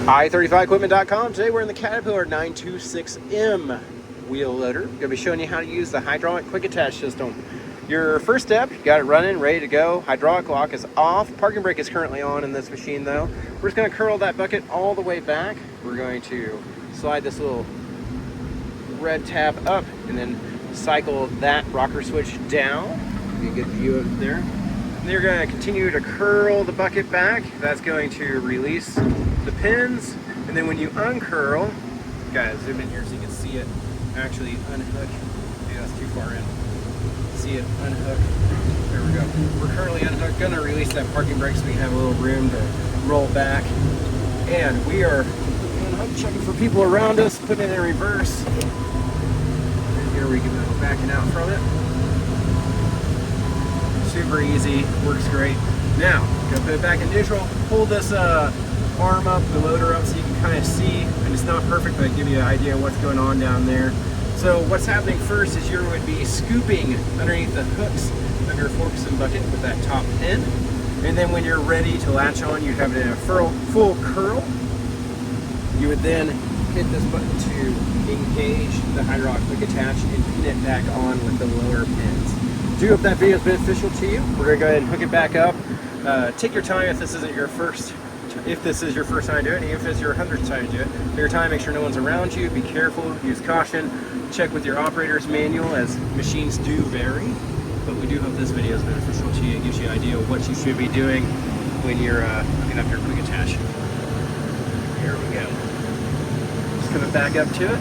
i35equipment.com. Today we're in the Caterpillar 926M wheel loader. Going to be showing you how to use the hydraulic quick attach system. Your first step, you got it running, ready to go. Hydraulic lock is off. Parking brake is currently on in this machine though. We're just going to curl that bucket all the way back. We're going to slide this little red tab up and then cycle that rocker switch down. Get a good view of it there. And you're going to continue to curl the bucket back. That's going to release the pins. And then when you uncurl, guys, zoom in here so you can see it actually unhook. Maybe that's too far in. See it unhook. There we go. We're currently unhooked. Going to release that parking brake so we have a little room to roll back. And we are unhooked, checking for people around us, putting it in reverse. And here we go, backing out from it. Super easy, works great. Now, gonna put it back in neutral, pull this arm up, the loader up so you can kind of see, and it's not perfect, but I give you an idea of what's going on down there. So what's happening first is you would be scooping underneath the hooks of your fork-piston bucket with that top pin, and then when you're ready to latch on, you'd have it in a full curl. You would then hit this button to engage the hydraulic quick attach and pin it back on with the lower pins. Do hope that video is beneficial to you. We're going to go ahead and hook it back up. Take your time if this is your first time to do it, and even if it's your 100th time to do it. Take your time, make sure no one's around you, be careful, use caution, check with your operator's manual as machines do vary. But we do hope this video is beneficial to you. It gives you an idea of what you should be doing when you're hooking up your quick attach. Here we go. Just coming back up to it.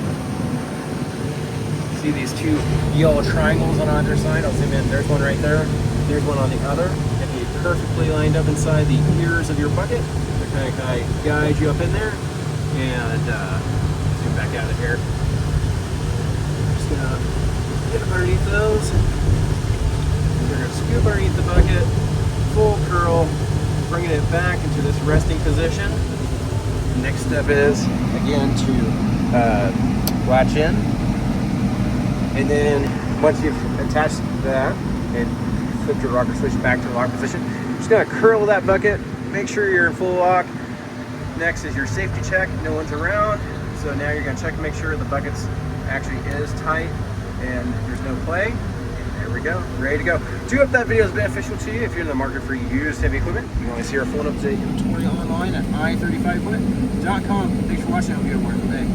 See these two yellow triangles on either side. I'll zoom in. There's one right there. There's one on the other. And you perfectly lined up inside the ears of your bucket. They're kind of guide you up in there. And zoom back out of here. Just gonna get underneath those. We're gonna scoop underneath the bucket, full curl, bringing it back into this resting position. The next step is again to latch in. And then once you've attached that and flipped your rocker switch back to the lock position, you're just going to curl that bucket, make sure you're in full lock. Next is your safety check, no one's around. So now you're going to check to make sure the bucket's actually is tight and there's no play. And there we go, ready to go. Do hope that video is beneficial to you. If you're in the market for used heavy equipment, you can always see our full up-to-date inventory online at i35equipment.com. Thanks for watching. I hope you have a wonderful day.